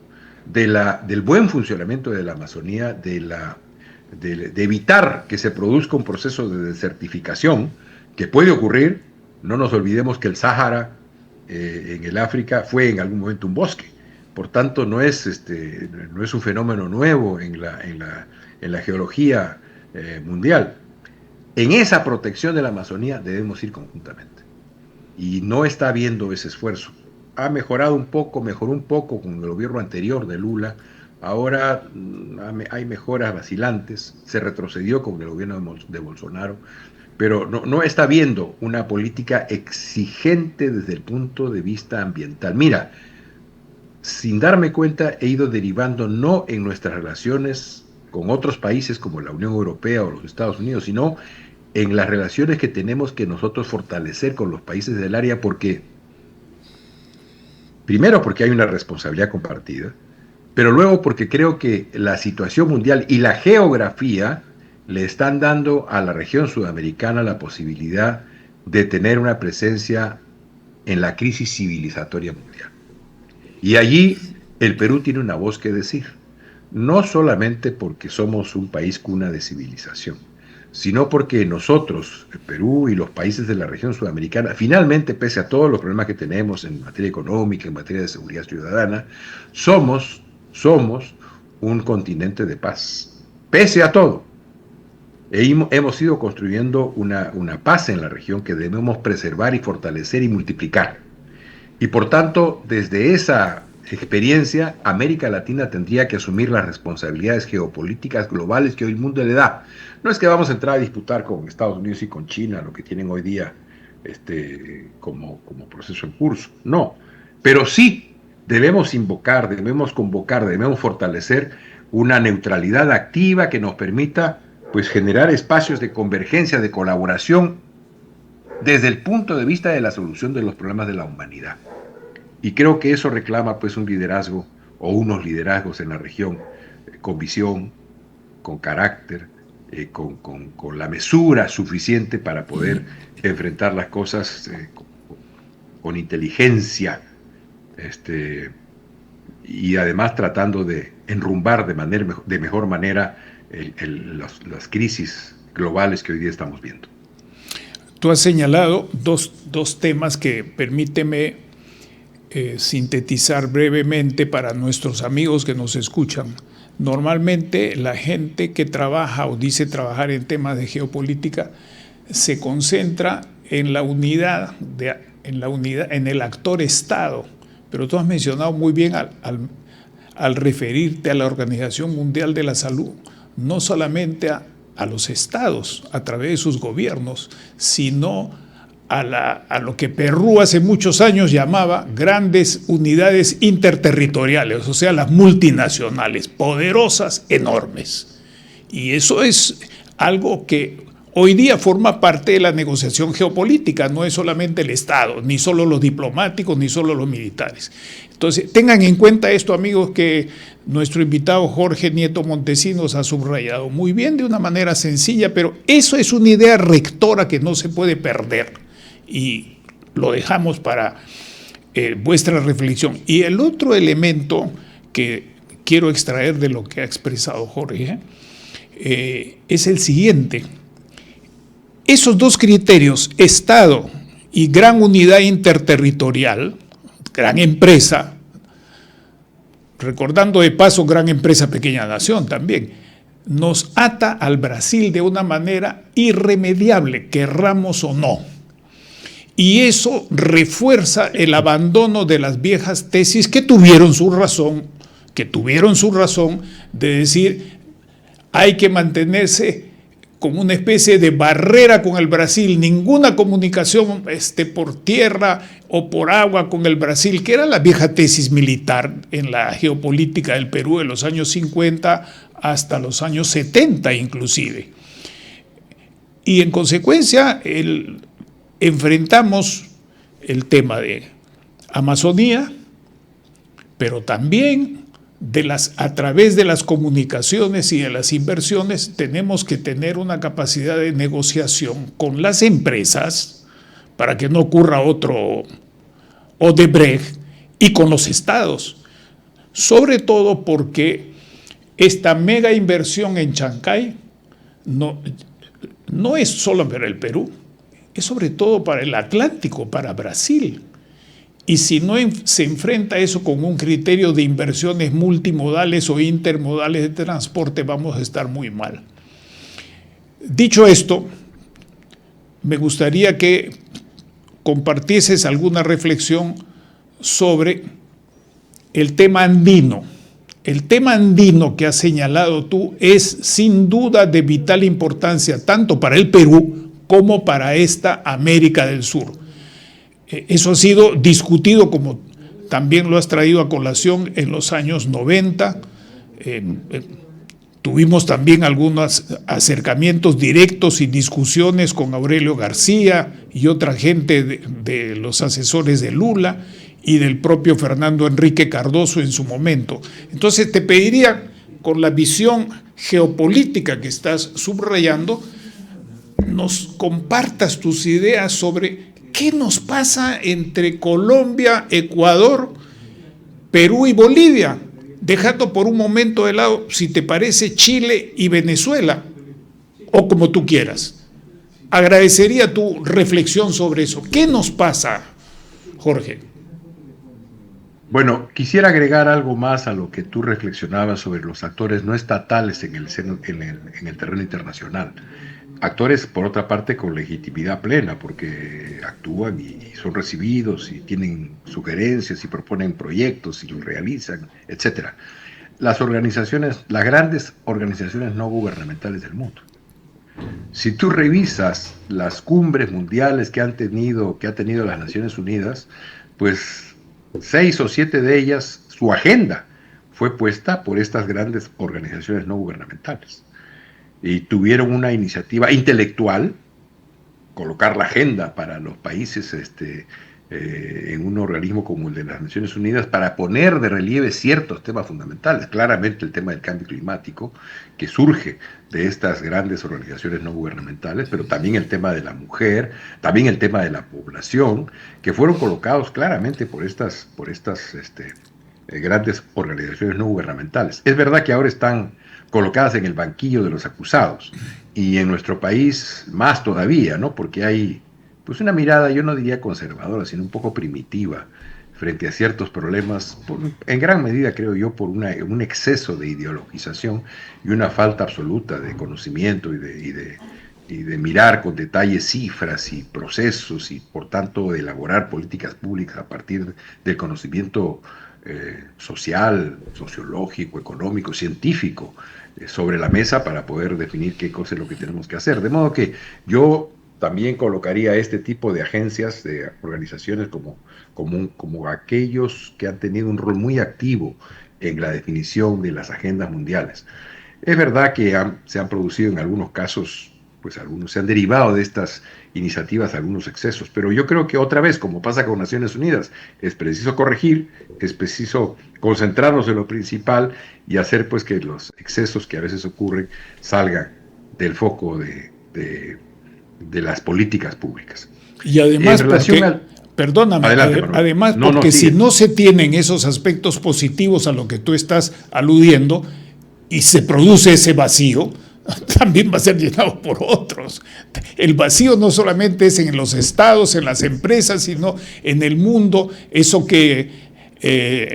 del buen funcionamiento de la Amazonía, de evitar que se produzca un proceso de desertificación que puede ocurrir. No nos olvidemos que el Sáhara en el África fue en algún momento un bosque. Por tanto, no es un fenómeno nuevo en la geología mundial. En esa protección de la Amazonía debemos ir conjuntamente. Y no está habiendo ese esfuerzo. Mejoró un poco con el gobierno anterior de Lula. Ahora hay mejoras vacilantes. Se retrocedió con el gobierno de Bolsonaro. Pero no está habiendo una política exigente desde el punto de vista ambiental. Mira, sin darme cuenta he ido derivando no en nuestras relaciones con otros países como la Unión Europea o los Estados Unidos, sino en las relaciones que tenemos que nosotros fortalecer con los países del área, primero porque hay una responsabilidad compartida, pero luego porque creo que la situación mundial y la geografía le están dando a la región sudamericana la posibilidad de tener una presencia en la crisis civilizatoria mundial. Y allí el Perú tiene una voz que decir, no solamente porque somos un país cuna de civilización, sino porque nosotros, el Perú y los países de la región sudamericana, finalmente, pese a todos los problemas que tenemos en materia económica, en materia de seguridad ciudadana, somos un continente de paz, pese a todo. Hemos ido construyendo una paz en la región que debemos preservar y fortalecer y multiplicar. Y por tanto, desde esa experiencia, América Latina tendría que asumir las responsabilidades geopolíticas globales que hoy el mundo le da. No es que vamos a entrar a disputar con Estados Unidos y con China lo que tienen hoy día como proceso en curso, no. Pero sí debemos convocar, debemos fortalecer una neutralidad activa que nos permita pues generar espacios de convergencia, de colaboración, desde el punto de vista de la solución de los problemas de la humanidad. Y creo que eso reclama pues un liderazgo o unos liderazgos en la región con visión, con carácter, con la mesura suficiente para poder enfrentar las cosas con inteligencia, y además tratando de enrumbar de mejor manera las crisis globales que hoy día estamos viendo. Tú has señalado dos temas que permíteme sintetizar brevemente para nuestros amigos que nos escuchan. Normalmente la gente que trabaja o dice trabajar en temas de geopolítica se concentra en la unidad, en el actor Estado. Pero tú has mencionado muy bien al referirte a la Organización Mundial de la Salud, no solamente a los estados a través de sus gobiernos, sino a lo que Perú hace muchos años llamaba grandes unidades interterritoriales, o sea, las multinacionales, poderosas, enormes. Y eso es algo que hoy día forma parte de la negociación geopolítica, no es solamente el Estado, ni solo los diplomáticos, ni solo los militares. Entonces, tengan en cuenta esto, amigos, que nuestro invitado Jorge Nieto Montesinos ha subrayado muy bien, de una manera sencilla, pero eso es una idea rectora que no se puede perder, y lo dejamos para vuestra reflexión. Y el otro elemento que quiero extraer de lo que ha expresado Jorge es el siguiente. Esos dos criterios, Estado y gran unidad interterritorial, gran empresa, recordando de paso gran empresa, pequeña nación también, nos ata al Brasil de una manera irremediable, querramos o no. Y eso refuerza el abandono de las viejas tesis que tuvieron su razón de decir hay que mantenerse como una especie de barrera con el Brasil, ninguna comunicación por tierra o por agua con el Brasil, que era la vieja tesis militar en la geopolítica del Perú de los años 50 hasta los años 70 inclusive. Y en consecuencia enfrentamos el tema de Amazonía, pero también a través de las comunicaciones y de las inversiones tenemos que tener una capacidad de negociación con las empresas para que no ocurra otro Odebrecht, y con los estados, sobre todo porque esta mega inversión en Chancay no es solo para el Perú, es sobre todo para el Atlántico, para Brasil. Y si no se enfrenta eso con un criterio de inversiones multimodales o intermodales de transporte, vamos a estar muy mal. Dicho esto, me gustaría que compartieses alguna reflexión sobre el tema andino. El tema andino que has señalado tú es sin duda de vital importancia tanto para el Perú como para esta América del Sur. Eso ha sido discutido, como también lo has traído a colación, en los años 90. Tuvimos también algunos acercamientos directos y discusiones con Aurelio García y otra gente de los asesores de Lula y del propio Fernando Enrique Cardoso en su momento. Entonces te pediría, con la visión geopolítica que estás subrayando, nos compartas tus ideas sobre ¿qué nos pasa entre Colombia, Ecuador, Perú y Bolivia? Dejando por un momento de lado, si te parece, Chile y Venezuela, o como tú quieras. Agradecería tu reflexión sobre eso. ¿Qué nos pasa, Jorge? Bueno, quisiera agregar algo más a lo que tú reflexionabas sobre los actores no estatales en el terreno internacional. Actores, por otra parte, con legitimidad plena, porque actúan y son recibidos y tienen sugerencias y proponen proyectos y los realizan, etc. Las grandes organizaciones no gubernamentales del mundo. Si tú revisas las cumbres mundiales que ha tenido las Naciones Unidas, pues 6 o 7 de ellas, su agenda fue puesta por estas grandes organizaciones no gubernamentales. Y tuvieron una iniciativa intelectual, colocar la agenda para los países en un organismo como el de las Naciones Unidas, para poner de relieve ciertos temas fundamentales, claramente el tema del cambio climático, que surge de estas grandes organizaciones no gubernamentales, pero también el tema de la mujer, también el tema de la población, que fueron colocados claramente por estas grandes organizaciones no gubernamentales. Es verdad que ahora están colocadas en el banquillo de los acusados, y en nuestro país más todavía, ¿no? Porque hay pues una mirada, yo no diría conservadora, sino un poco primitiva frente a ciertos problemas, en gran medida, creo yo, por un exceso de ideologización y una falta absoluta de conocimiento y de mirar con detalle cifras y procesos, y por tanto de elaborar políticas públicas a partir del conocimiento social, sociológico, económico, científico, sobre la mesa para poder definir qué cosa es lo que tenemos que hacer. De modo que yo también colocaría este tipo de agencias, de organizaciones como aquellos que han tenido un rol muy activo en la definición de las agendas mundiales. Es verdad que se han producido en algunos casos pues algunos se han derivado de estas iniciativas algunos excesos. Pero yo creo que otra vez, como pasa con Naciones Unidas, es preciso corregir, es preciso concentrarnos en lo principal y hacer pues que los excesos que a veces ocurren salgan del foco de las políticas públicas. Y además, perdóname, Adelante, además porque si no se tienen esos aspectos positivos a lo que tú estás aludiendo y se produce ese vacío, también va a ser llenado por otros. El vacío no solamente es en los estados, en las empresas, sino en el mundo. Eso que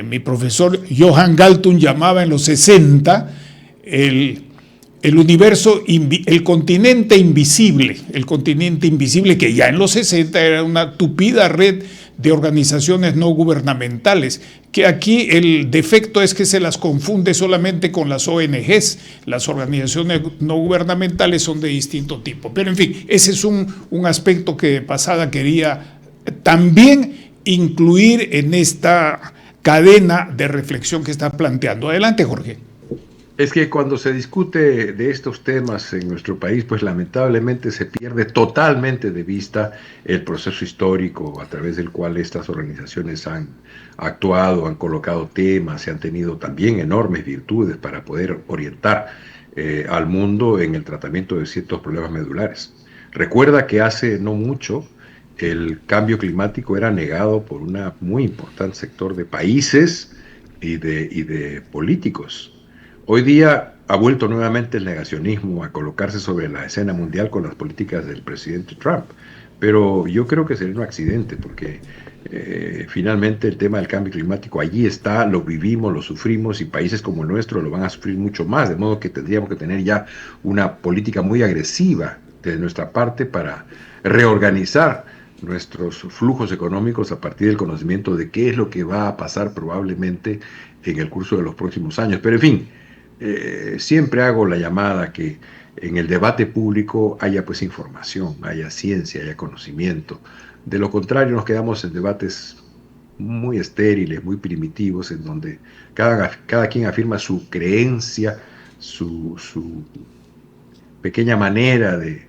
mi profesor Johan Galtung llamaba en los 60 el universo, el continente invisible, que ya en los 60 era una tupida red de organizaciones no gubernamentales, que aquí el defecto es que se las confunde solamente con las ONGs, las organizaciones no gubernamentales son de distinto tipo. Pero en fin, ese es un aspecto que de pasada quería también incluir en esta cadena de reflexión que está planteando. Adelante, Jorge. Es que cuando se discute de estos temas en nuestro país, pues lamentablemente se pierde totalmente de vista el proceso histórico a través del cual estas organizaciones han actuado, han colocado temas, y han tenido también enormes virtudes para poder orientar al mundo en el tratamiento de ciertos problemas medulares. Recuerda que hace no mucho el cambio climático era negado por un muy importante sector de países y de políticos. Hoy día ha vuelto nuevamente el negacionismo a colocarse sobre la escena mundial con las políticas del presidente Trump. Pero yo creo que sería un accidente porque finalmente el tema del cambio climático allí está, lo vivimos, lo sufrimos y países como el nuestro lo van a sufrir mucho más. De modo que tendríamos que tener ya una política muy agresiva de nuestra parte para reorganizar nuestros flujos económicos a partir del conocimiento de qué es lo que va a pasar probablemente en el curso de los próximos años. Pero en fin, siempre hago la llamada que en el debate público haya pues información, haya ciencia, haya conocimiento. De lo contrario nos quedamos en debates muy estériles, muy primitivos, en donde cada quien afirma su creencia, su pequeña manera de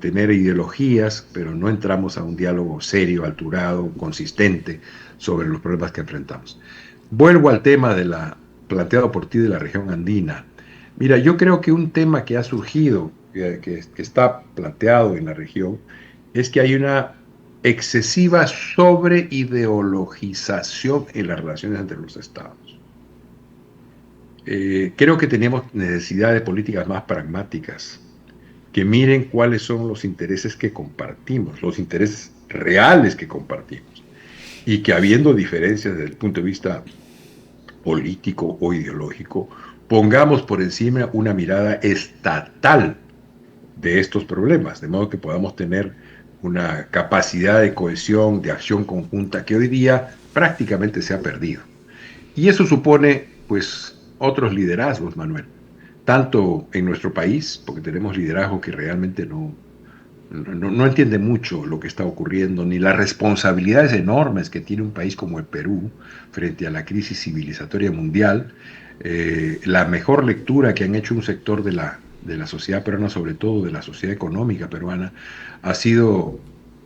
tener ideologías, pero no entramos a un diálogo serio, alturado, consistente sobre los problemas que enfrentamos. Vuelvo al tema planteado por ti de la región andina. Mira, yo creo que un tema que ha surgido, que está planteado en la región, es que hay una excesiva sobreideologización en las relaciones entre los estados. Creo que tenemos necesidad de políticas más pragmáticas, que miren cuáles son los intereses que compartimos, los intereses reales que compartimos, y que habiendo diferencias desde el punto de vista político o ideológico, pongamos por encima una mirada estatal de estos problemas, de modo que podamos tener una capacidad de cohesión, de acción conjunta que hoy día prácticamente se ha perdido. Y eso supone, pues, otros liderazgos, Manuel, tanto en nuestro país, porque tenemos liderazgo que realmente no entiende mucho lo que está ocurriendo, ni las responsabilidades enormes que tiene un país como el Perú frente a la crisis civilizatoria mundial. La mejor lectura que han hecho un sector de la sociedad peruana, sobre todo de la sociedad económica peruana, ha sido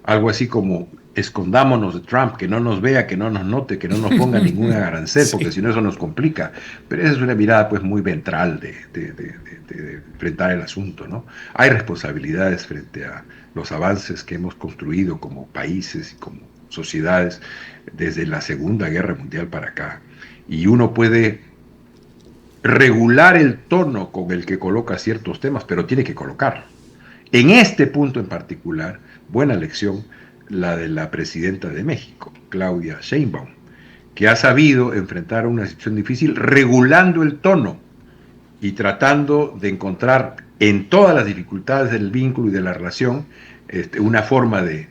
algo así como: escondámonos de Trump, que no nos vea, que no nos note, que no nos ponga ningún arancel, porque si no eso nos complica. Pero esa es una mirada pues muy ventral de enfrentar el asunto, ¿no? Hay responsabilidades frente a los avances que hemos construido como países y como sociedades desde la Segunda Guerra Mundial para acá. Y uno puede regular el tono con el que coloca ciertos temas, pero tiene que colocarlo. En este punto en particular, buena lección la de la presidenta de México, Claudia Sheinbaum, que ha sabido enfrentar una situación difícil regulando el tono y tratando de encontrar en todas las dificultades del vínculo y de la relación una forma de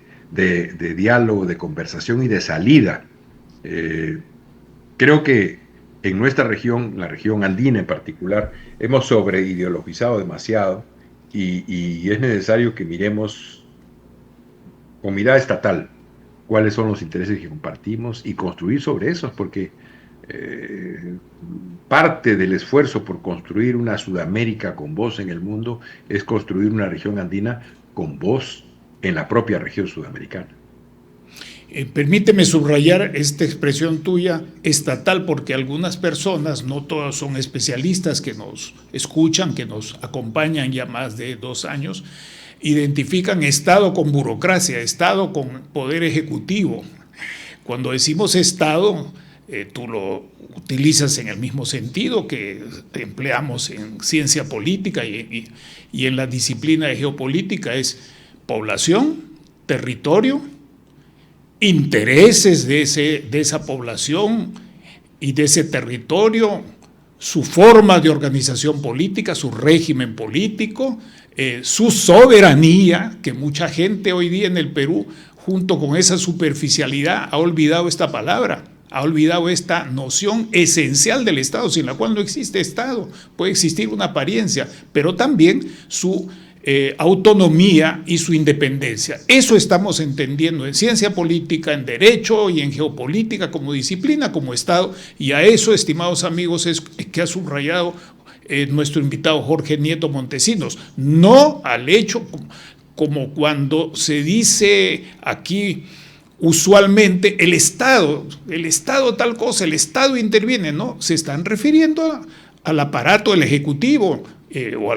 diálogo, de conversación y de salida. Creo que en nuestra región, la región andina en particular, hemos sobreideologizado demasiado y es necesario que miremos con mirada estatal cuáles son los intereses que compartimos y construir sobre esos, porque parte del esfuerzo por construir una Sudamérica con voz en el mundo es construir una región andina con voz en la propia región sudamericana. Permíteme subrayar esta expresión tuya estatal, porque algunas personas, no todas son especialistas que nos escuchan, que nos acompañan ya más de 2 años, identifican Estado con burocracia, Estado con poder ejecutivo. Cuando decimos Estado, tú lo utilizas en el mismo sentido que empleamos en ciencia política y en la disciplina de geopolítica, es población, territorio, intereses de esa población y de ese territorio, su forma de organización política, su régimen político, su soberanía, que mucha gente hoy día en el Perú, junto con esa superficialidad, ha olvidado esta palabra, ha olvidado esta noción esencial del Estado, sin la cual no existe Estado. Puede existir una apariencia, pero también su autonomía y su independencia. Eso estamos entendiendo en ciencia política, en derecho y en geopolítica como disciplina, como Estado, y a eso, estimados amigos, es que ha subrayado nuestro invitado Jorge Nieto Montesinos, no al hecho como cuando se dice aquí usualmente el Estado tal cosa, el Estado interviene, no, se están refiriendo al aparato del Ejecutivo o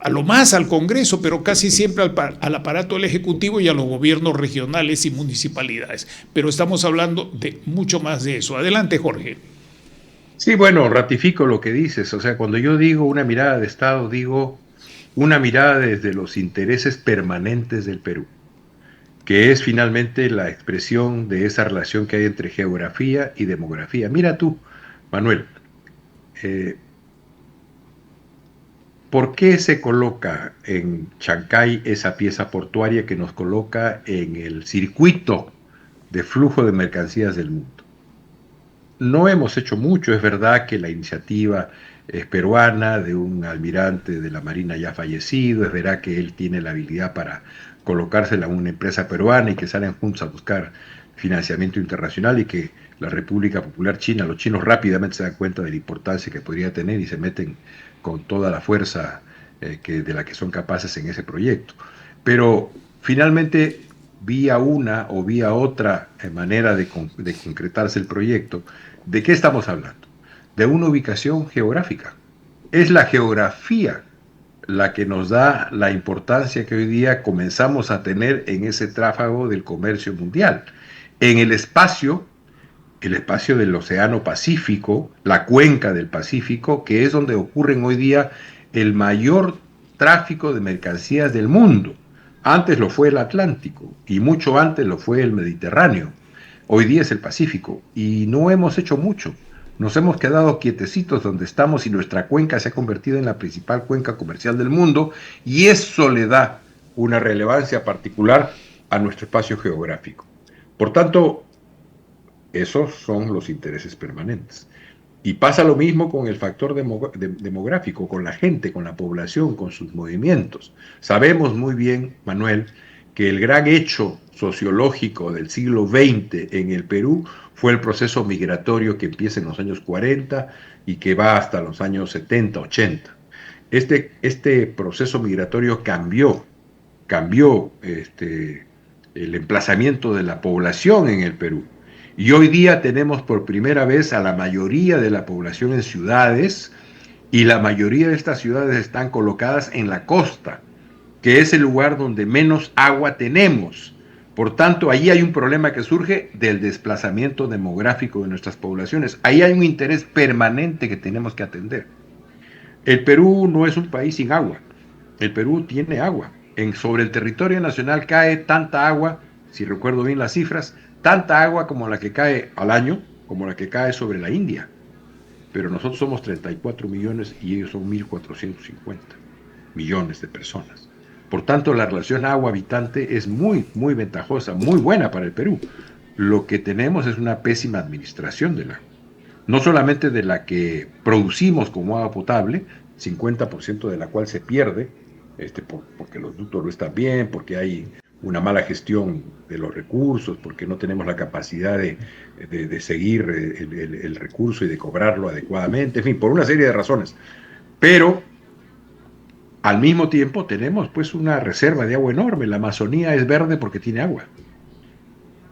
a lo más al Congreso, pero casi siempre al aparato del Ejecutivo y a los gobiernos regionales y municipalidades. Pero estamos hablando de mucho más de eso. Adelante, Jorge. Sí, bueno, ratifico lo que dices. O sea, cuando yo digo una mirada de Estado, digo una mirada desde los intereses permanentes del Perú, que es finalmente la expresión de esa relación que hay entre geografía y demografía. Mira tú, Manuel, ¿por qué se coloca en Chancay esa pieza portuaria que nos coloca en el circuito de flujo de mercancías del mundo? No hemos hecho mucho, es verdad que la iniciativa es peruana, de un almirante de la Marina ya fallecido, es verdad que él tiene la habilidad para colocársela a una empresa peruana y que salen juntos a buscar financiamiento internacional y que la República Popular China, los chinos rápidamente se dan cuenta de la importancia que podría tener y se meten con toda la fuerza de la que son capaces en ese proyecto. Pero finalmente vía una o vía otra manera de concretarse el proyecto, ¿de qué estamos hablando? De una ubicación geográfica. Es la geografía la que nos da la importancia que hoy día comenzamos a tener en ese tráfago del comercio mundial. En el espacio del Océano Pacífico, la cuenca del Pacífico, que es donde ocurren hoy día el mayor tráfico de mercancías del mundo. Antes lo fue el Atlántico y mucho antes lo fue el Mediterráneo. Hoy día es el Pacífico y no hemos hecho mucho. Nos hemos quedado quietecitos donde estamos y nuestra cuenca se ha convertido en la principal cuenca comercial del mundo y eso le da una relevancia particular a nuestro espacio geográfico. Por tanto, esos son los intereses permanentes. Y pasa lo mismo con el factor demográfico, con la gente, con la población, con sus movimientos. Sabemos muy bien, Manuel, que el gran hecho sociológico del siglo XX en el Perú fue el proceso migratorio que empieza en los años 40 y que va hasta los años 70, 80. Este proceso migratorio cambió el emplazamiento de la población en el Perú. Y hoy día tenemos por primera vez a la mayoría de la población en ciudades, y la mayoría de estas ciudades están colocadas en la costa, que es el lugar donde menos agua tenemos. Por tanto, ahí hay un problema que surge del desplazamiento demográfico de nuestras poblaciones. Ahí hay un interés permanente que tenemos que atender. El Perú no es un país sin agua. El Perú tiene agua. Sobre el territorio nacional cae tanta agua, si recuerdo bien las cifras, tanta agua como la que cae al año, como la que cae sobre la India. Pero nosotros somos 34 millones y ellos son 1.450 millones de personas. Por tanto, la relación agua-habitante es muy, muy ventajosa, muy buena para el Perú. Lo que tenemos es una pésima administración del agua. No solamente de la que producimos como agua potable, 50% de la cual se pierde, porque los ductos no están bien, porque hay una mala gestión de los recursos, porque no tenemos la capacidad de seguir el recurso y de cobrarlo adecuadamente, en fin, por una serie de razones. Pero al mismo tiempo tenemos pues una reserva de agua enorme. La Amazonía es verde porque tiene agua.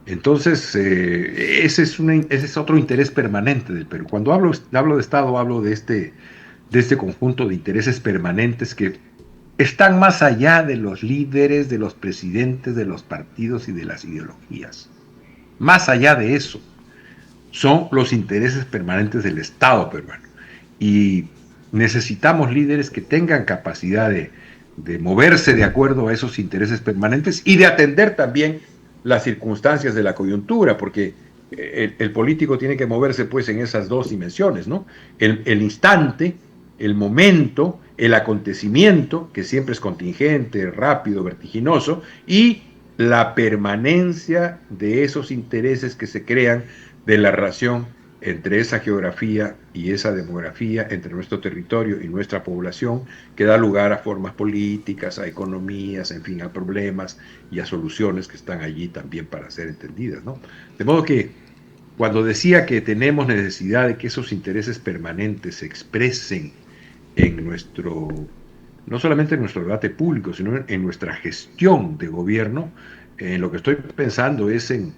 Entonces, ese es otro interés permanente del Perú. Cuando hablo de Estado, hablo de este conjunto de intereses permanentes que están más allá de los líderes, de los presidentes, de los partidos y de las ideologías. Más allá de eso, son los intereses permanentes del Estado peruano. Y necesitamos líderes que tengan capacidad de moverse de acuerdo a esos intereses permanentes y de atender también las circunstancias de la coyuntura, porque el político tiene que moverse pues en esas dos dimensiones, ¿no? El instante, el momento, el acontecimiento, que siempre es contingente, rápido, vertiginoso, y la permanencia de esos intereses que se crean de la relación entre esa geografía y esa demografía, entre nuestro territorio y nuestra población, que da lugar a formas políticas, a economías, en fin, a problemas y a soluciones que están allí también para ser entendidas, ¿no? De modo que cuando decía que tenemos necesidad de que esos intereses permanentes se expresen en nuestro, no solamente en nuestro debate público, sino en nuestra gestión de gobierno, lo que estoy pensando es en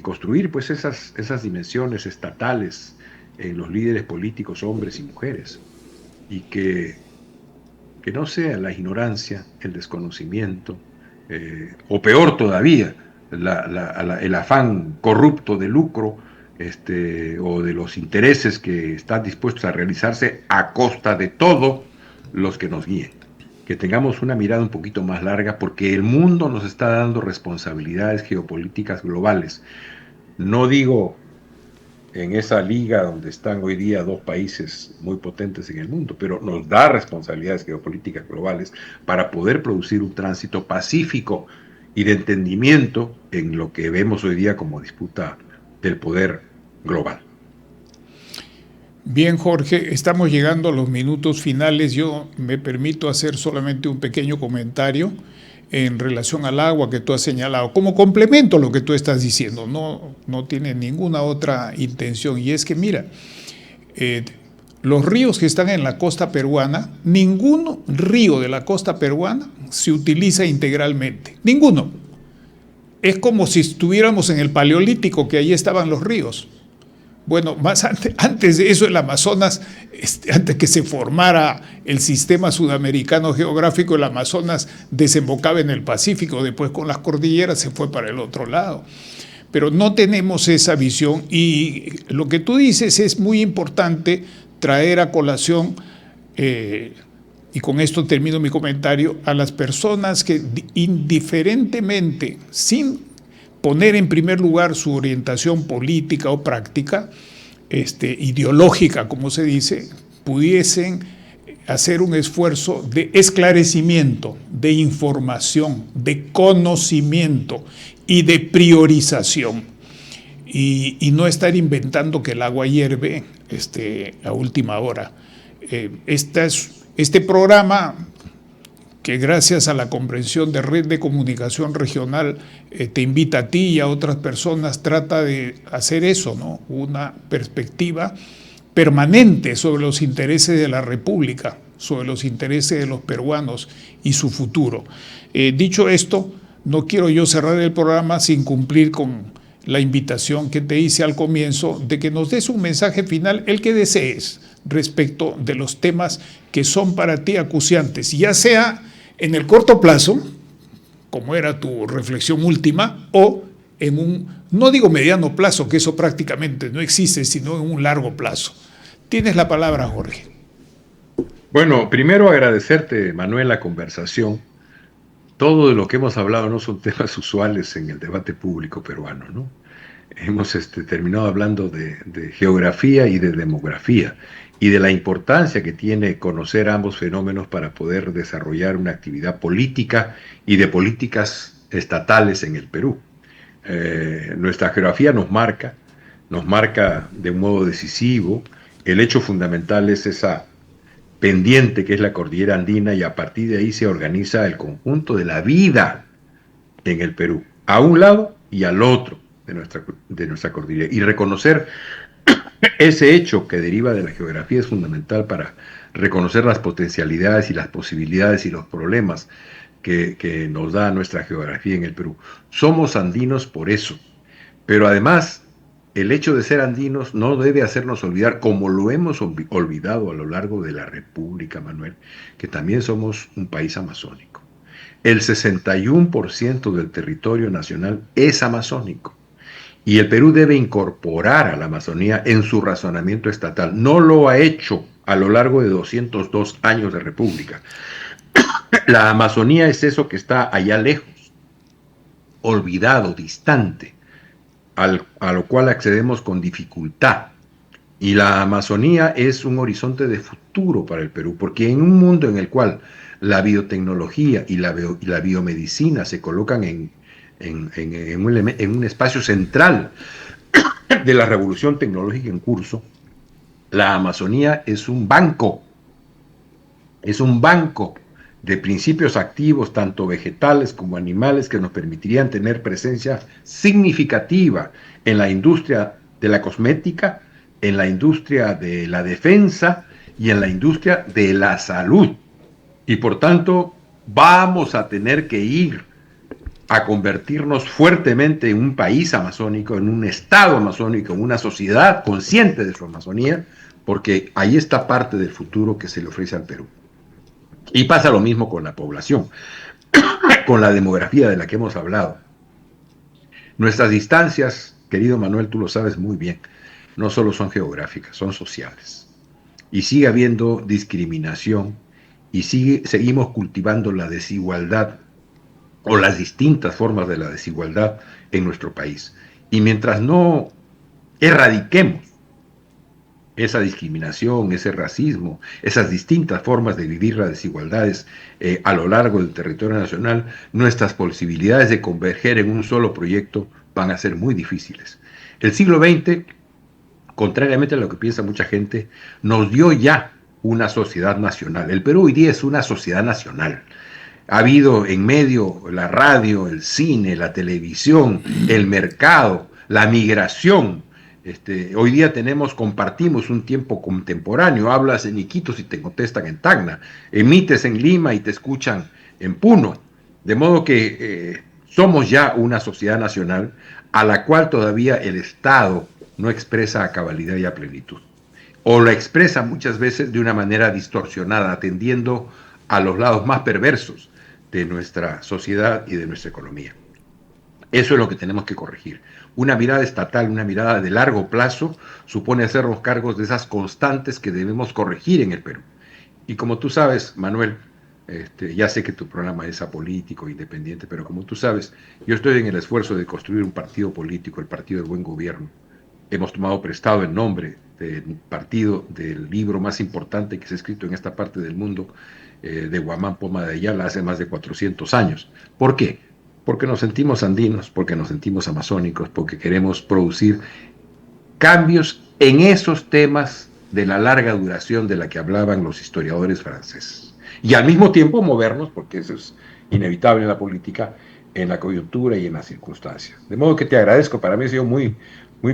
construir pues esas dimensiones estatales en los líderes políticos, hombres y mujeres, y que no sea la ignorancia, el desconocimiento, o peor todavía, el afán corrupto de lucro, o de los intereses que están dispuestos a realizarse a costa de todos los que nos guíen. Que tengamos una mirada un poquito más larga, porque el mundo nos está dando responsabilidades geopolíticas globales. No digo en esa liga donde están hoy día dos países muy potentes en el mundo, pero nos da responsabilidades geopolíticas globales para poder producir un tránsito pacífico y de entendimiento en lo que vemos hoy día como disputa del poder global. Bien, Jorge, estamos llegando a los minutos finales. Yo me permito hacer solamente un pequeño comentario en relación al agua que tú has señalado, como complemento a lo que tú estás diciendo, no tiene ninguna otra intención. Y es que, mira, los ríos que están en la costa peruana, ningún río de la costa peruana se utiliza integralmente, ninguno. Es como si estuviéramos en el Paleolítico, que ahí estaban los ríos. Bueno, más antes de eso, el Amazonas, antes que se formara el sistema sudamericano geográfico, el Amazonas desembocaba en el Pacífico, después con las cordilleras se fue para el otro lado. Pero no tenemos esa visión, y lo que tú dices es muy importante traer a colación, y con esto termino mi comentario, a las personas que indiferentemente, sin poner en primer lugar su orientación política o práctica, ideológica, como se dice, pudiesen hacer un esfuerzo de esclarecimiento, de información, de conocimiento y de priorización, y no estar inventando que el agua hierve a última hora. Este programa, que gracias a la comprensión de Red de Comunicación Regional te invita a ti y a otras personas, trata de hacer eso, ¿no? Una perspectiva permanente sobre los intereses de la República, sobre los intereses de los peruanos y su futuro. Dicho esto, no quiero yo cerrar el programa sin cumplir con la invitación que te hice al comienzo de que nos des un mensaje final, el que desees, respecto de los temas que son para ti acuciantes, ya sea en el corto plazo, como era tu reflexión última, o en un, no digo mediano plazo, que eso prácticamente no existe, sino en un largo plazo. Tienes la palabra, Jorge. Bueno, primero agradecerte, Manuel, la conversación. Todo de lo que hemos hablado no son temas usuales en el debate público peruano, ¿no? Hemos terminado hablando de geografía y de demografía, y de la importancia que tiene conocer ambos fenómenos para poder desarrollar una actividad política y de políticas estatales en el Perú. Nuestra geografía nos marca de un modo decisivo. El hecho fundamental es esa pendiente que es la cordillera andina, y a partir de ahí se organiza el conjunto de la vida en el Perú, a un lado y al otro de nuestra cordillera. Y reconocer ese hecho que deriva de la geografía es fundamental para reconocer las potencialidades y las posibilidades y los problemas que nos da nuestra geografía en el Perú. Somos andinos por eso, pero además el hecho de ser andinos no debe hacernos olvidar, como lo hemos olvidado a lo largo de la República, Manuel, que también somos un país amazónico. El 61% del territorio nacional es amazónico. Y el Perú debe incorporar a la Amazonía en su razonamiento estatal. No lo ha hecho a lo largo de 202 años de república. La Amazonía es eso que está allá lejos, olvidado, distante, a lo cual accedemos con dificultad. Y la Amazonía es un horizonte de futuro para el Perú, porque en un mundo en el cual la biotecnología y la biomedicina se colocan en un espacio central de la revolución tecnológica en curso, la Amazonía es un banco de principios activos, tanto vegetales como animales, que nos permitirían tener presencia significativa en la industria de la cosmética, en la industria de la defensa y en la industria de la salud. Y por tanto, vamos a tener que ir a convertirnos fuertemente en un país amazónico, en un estado amazónico, en una sociedad consciente de su Amazonía, porque ahí está parte del futuro que se le ofrece al Perú. Y pasa lo mismo con la población, con la demografía de la que hemos hablado. Nuestras distancias, querido Manuel, tú lo sabes muy bien, no solo son geográficas, son sociales. Y sigue habiendo discriminación y seguimos cultivando la desigualdad o las distintas formas de la desigualdad en nuestro país. Y mientras no erradiquemos esa discriminación, ese racismo, esas distintas formas de vivir las desigualdades a lo largo del territorio nacional, nuestras posibilidades de converger en un solo proyecto van a ser muy difíciles. El siglo XX, contrariamente a lo que piensa mucha gente, nos dio ya una sociedad nacional. El Perú hoy día es una sociedad nacional. Ha habido en medio la radio, el cine, la televisión, el mercado, la migración. Hoy día compartimos un tiempo contemporáneo. Hablas en Iquitos y te contestan en Tacna. Emites en Lima y te escuchan en Puno. De modo que somos ya una sociedad nacional a la cual todavía el Estado no expresa a cabalidad y a plenitud. O la expresa muchas veces de una manera distorsionada, atendiendo a los lados más perversos de nuestra sociedad y de nuestra economía. Eso es lo que tenemos que corregir. Una mirada estatal, una mirada de largo plazo, supone hacernos cargos de esas constantes que debemos corregir en el Perú. Y como tú sabes, Manuel, ya sé que tu programa es apolítico, independiente, pero como tú sabes, yo estoy en el esfuerzo de construir un partido político, el Partido del Buen Gobierno. Hemos tomado prestado el nombre del partido, del libro más importante que se ha escrito en esta parte del mundo, de Guamán Poma de Ayala, hace más de 400 años. ¿Por qué? Porque nos sentimos andinos, porque nos sentimos amazónicos, porque queremos producir cambios en esos temas de la larga duración de la que hablaban los historiadores franceses. Y al mismo tiempo movernos, porque eso es inevitable en la política, en la coyuntura y en las circunstancias. De modo que te agradezco, para mí ha sido muy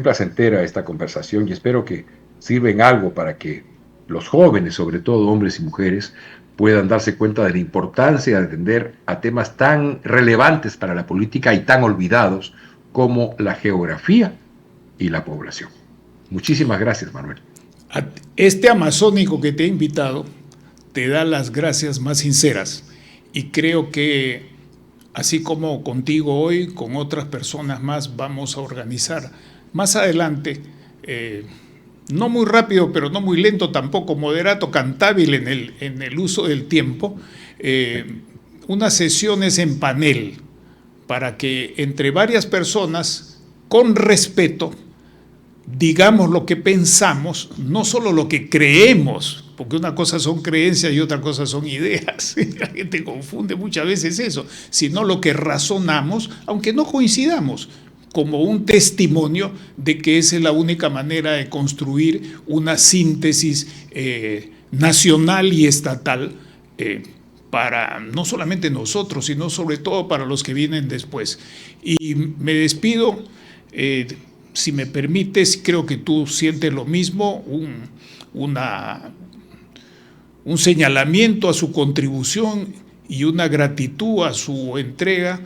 placentera esta conversación y espero que sirva en algo para que los jóvenes, sobre todo hombres y mujeres, puedan darse cuenta de la importancia de atender a temas tan relevantes para la política y tan olvidados como la geografía y la población. Muchísimas gracias, Manuel. Este amazónico que te he invitado te da las gracias más sinceras y creo que así como contigo hoy, con otras personas más vamos a organizar más adelante, no muy rápido, pero no muy lento tampoco, moderato, cantábil en el uso del tiempo, unas sesiones en panel para que entre varias personas, con respeto, digamos lo que pensamos, no solo lo que creemos, porque una cosa son creencias y otra cosa son ideas. La gente confunde muchas veces eso, sino lo que razonamos, aunque no coincidamos, como un testimonio de que esa es la única manera de construir una síntesis nacional y estatal para no solamente nosotros, sino sobre todo para los que vienen después. Y me despido, si me permites, creo que tú sientes lo mismo, un señalamiento a su contribución y una gratitud a su entrega,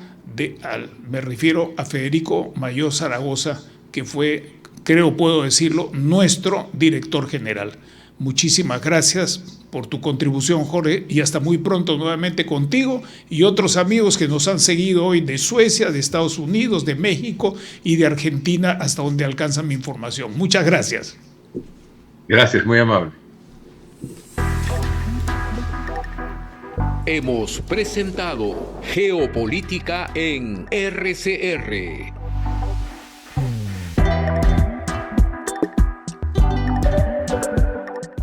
me refiero a Federico Mayol Zaragoza, que fue, creo puedo decirlo, nuestro director general. Muchísimas gracias por tu contribución, Jorge, y hasta muy pronto nuevamente contigo y otros amigos que nos han seguido hoy de Suecia, de Estados Unidos, de México y de Argentina, hasta donde alcanza mi información. Muchas gracias. Gracias, muy amable. Hemos presentado Geopolítica en RCR.